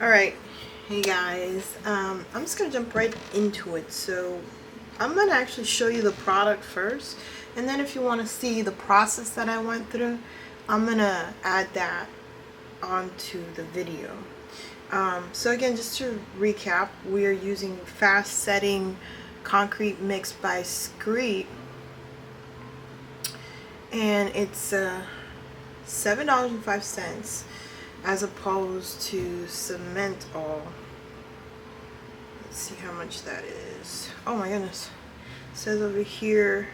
Alright, hey guys, I'm just gonna jump right into it. So I'm gonna actually show you the product first, and then if you want to see the process that I went through, I'm gonna add that onto the video. So again, just to recap, we are using fast setting concrete mix by Sakrete, and it's $7.05 as opposed to cementall. Let's see how much that is. Oh my goodness, it says over here,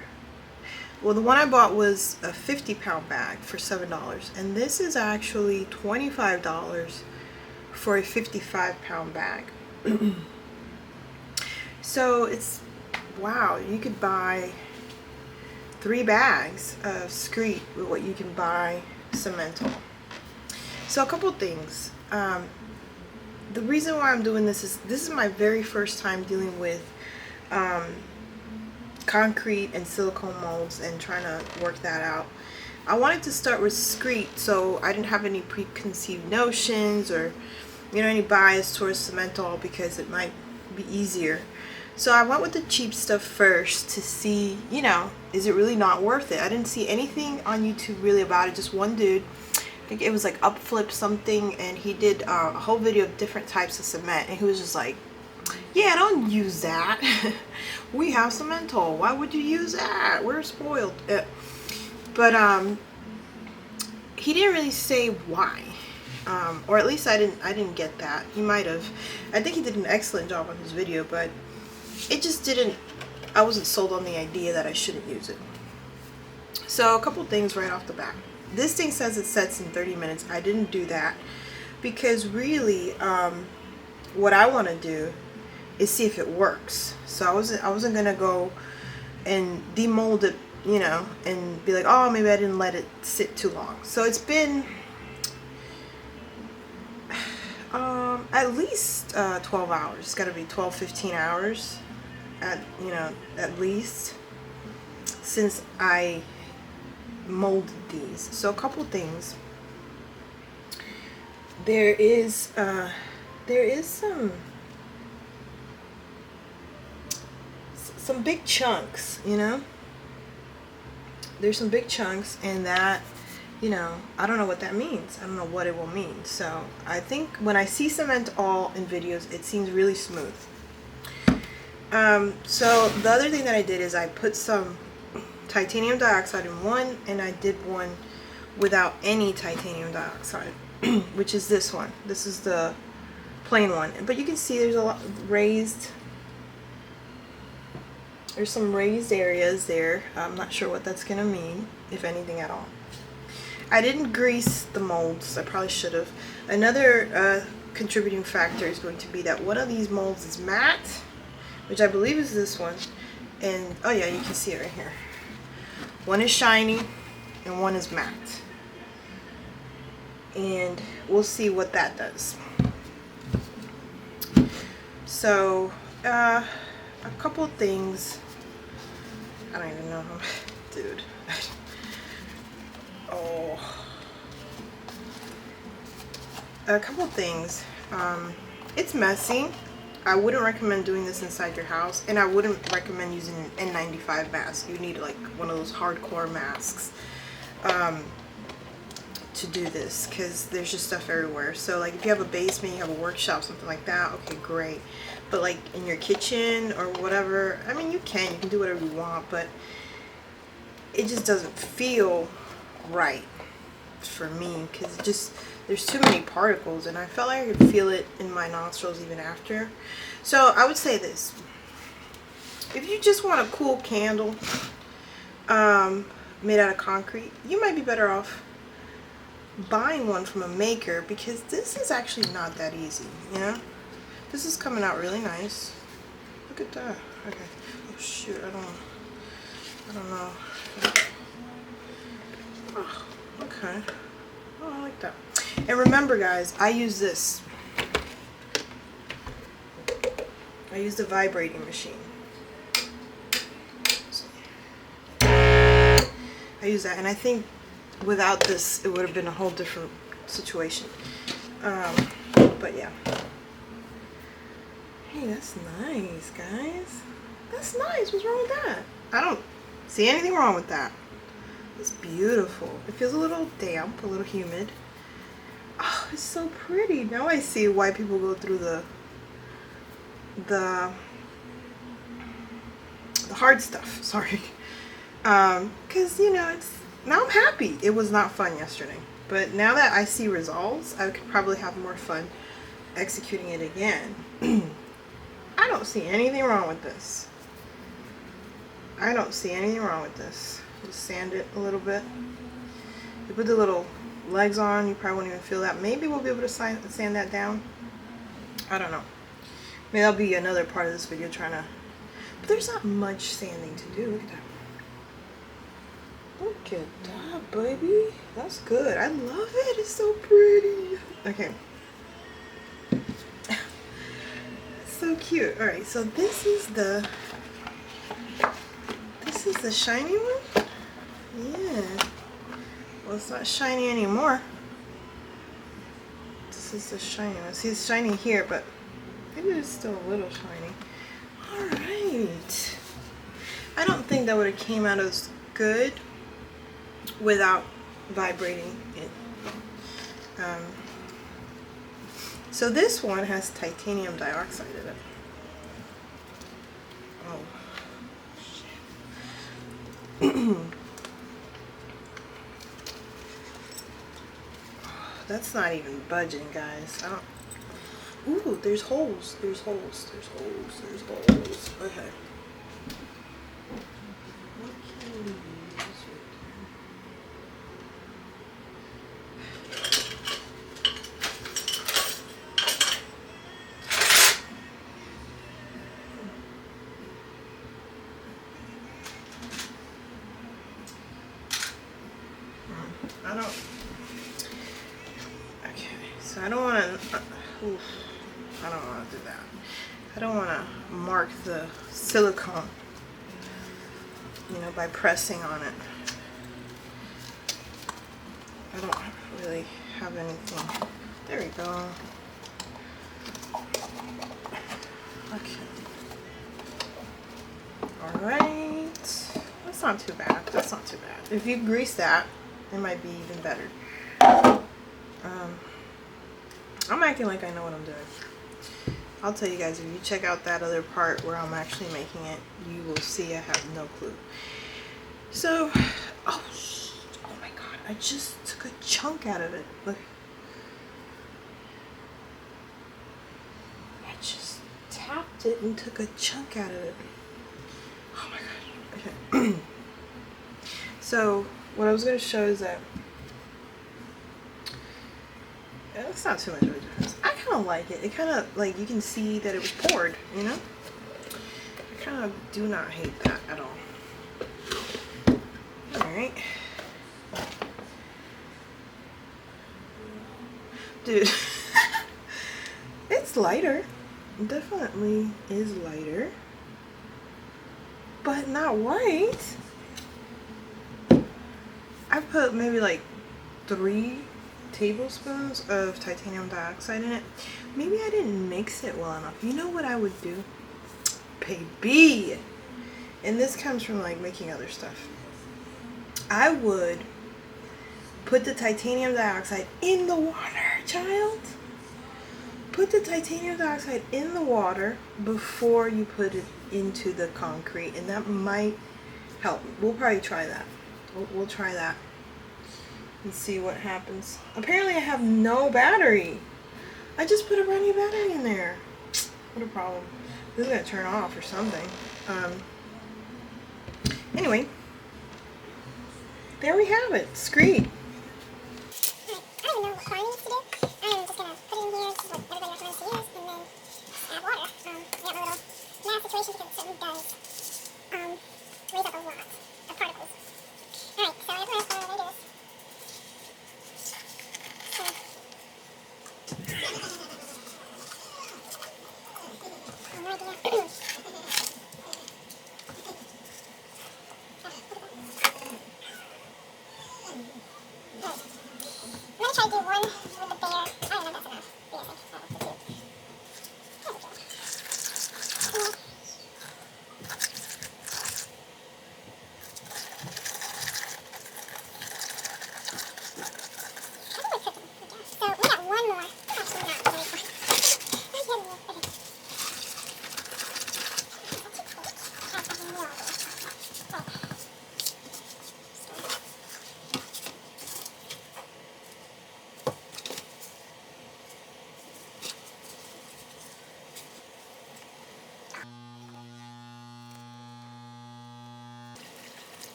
well, the one I bought was a 50-pound bag for $7, and this is actually $25 for a 55-pound bag. So it's, wow, you could buy 3 bags of Sakrete with what you can buy cementall. So a couple things. The reason why I'm doing this is my very first time dealing with concrete and silicone molds and trying to work that out. I wanted to start with Sakrete, so I didn't have any preconceived notions or any bias towards cementall because it might be easier. So I went with the cheap stuff first to see, is it really not worth it? I didn't see anything on YouTube really about it. Just one dude, I think it was like Upflip something, and he did a whole video of different types of cement, and he was just like, yeah, don't use that. We have cementall. Why would you use that? We're spoiled. But he didn't really say why. Or at least I didn't get that. He might have. I think he did an excellent job on his video, but it just didn't, I wasn't sold on the idea that I shouldn't use it. So a couple things right off the bat. This thing says it sets in 30 minutes. I didn't do that because really what I want to do is see if it works. So I wasn't gonna go and demold it, and be like, oh, maybe I didn't let it sit too long. So it's been at least 12 hours. It's got to be 12-15 hours at least since I molded these. So a couple things. There is some big chunks, there's some big chunks, and that, I don't know what that means. I don't know what it will mean. So I think when I see cementall in videos, it seems really smooth. So the other thing that I did is I put some titanium dioxide in one, and I did one without any titanium dioxide, which is this one. This is the plain one. But you can see there's a lot raised. There's some raised areas there. I'm not sure what that's gonna mean, if anything at all. I didn't grease the molds. I probably should have. Another contributing factor is going to be that one of these molds is matte, which I believe is this one. And oh yeah, you can see it right here. One is shiny and one is matte. And we'll see what that does. So a couple of things. I don't even know how, dude. Oh. A couple of things. It's messy. I wouldn't recommend doing this inside your house, and I wouldn't recommend using an N95 mask. You need like one of those hardcore masks to do this, because there's just stuff everywhere. So like if you have a basement, you have a workshop, something like that, okay, great. But like in your kitchen or whatever, I mean, you can do whatever you want, but it just doesn't feel right for me, because there's too many particles, and I felt like I could feel it in my nostrils even after. So I would say this: if you just want a cool candle made out of concrete, you might be better off buying one from a maker, because this is actually not that easy. This is coming out really nice. Look at that. Okay. Oh shoot, I don't know. Oh, okay. Oh, I like that. And remember guys, I use this. I use the vibrating machine. I use that, and I think without this it would have been a whole different situation. But yeah. Hey, that's nice, guys. That's nice. What's wrong with that? I don't see anything wrong with that. It's beautiful. It feels a little damp, a little humid. Oh, it's so pretty. Now I see why people go through the hard stuff. Sorry. Because, you know, now I'm happy. It was not fun yesterday. But now that I see results, I could probably have more fun executing it again. I don't see anything wrong with this. I don't see anything wrong with this. Just sand it a little bit. You put the little legs on, you probably won't even feel that. Maybe we'll be able to sand that down. I don't know. Maybe that'll be another part of this video trying to... But there's not much sanding to do. Look at that. Look at that, baby. That's good. I love it. It's so pretty. Okay. So cute. All right, so this is the shiny one. Yeah. Well, it's not shiny anymore. This is the shiny one. See, it's shiny here, but maybe it's still a little shiny. All right. I don't think that would have came out as good without vibrating it. So this one has titanium dioxide in it. Oh, shit. That's not even budging, guys. I don't... Ooh, there's holes. There's holes. There's holes. There's holes. Okay. What can we use right there? I don't... Okay, so I don't want to... I don't want to do that. I don't want to mark the silicone, you know, by pressing on it. I don't really have anything. There we go. Okay. Alright. That's not too bad. That's not too bad. If you grease that, it might be even better. I'm acting like I know what I'm doing. I'll tell you guys, if you check out that other part where I'm actually making it, you will see I have no clue. So, oh my god, I just took a chunk out of it. Look. I just tapped it and took a chunk out of it. Oh my god. Okay. So, what I was going to show is that it's not too much of a difference. I kind of like it. It kind of, like, you can see that it was poured, you know? I kind of do not hate that at all. Alright. Dude. It's lighter. It definitely is lighter. But not white. I put maybe like 3 tablespoons of titanium dioxide in it. Maybe I didn't mix it well enough. You know what I would do? Baby! And this comes from like making other stuff. I would put the titanium dioxide in the water, child. Put the titanium dioxide in the water before you put it into the concrete, and that might help. We'll probably try that. We'll try that and see what happens. Apparently I have no battery. I just put a brand new battery in there. What a problem. This is gonna turn off or something. Anyway, there we have it. Screed. I don't even know what quantity to do. I'm just gonna put it in here. This is what everybody recommends to use, and then add water. I got my little math situation because it certainly does raise up a lot of particles. Alright, so I'm gonna do this. I'm gonna try to do one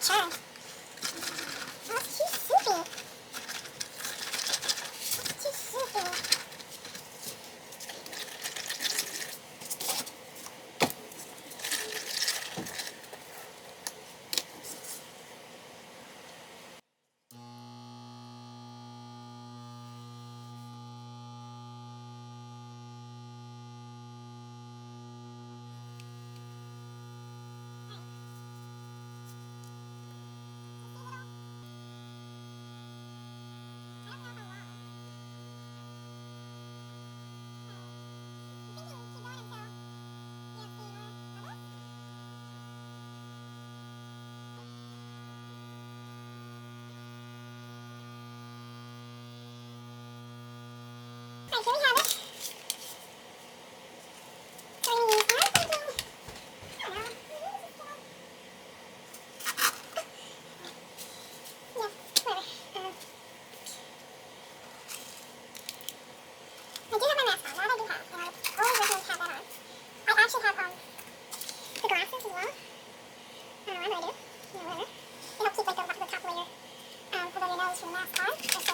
churn. Oh, it's too soupy. It's too soupy. Alright, here we have it. So we're going to use one thinking. I don't know. Yeah, whatever. I do have my mask on. That I do have. And I always recommend to have that on. I actually have the glasses as well. I don't know why, but I do. You know, whatever. It helps keep like the top layer over your nose from the mask on.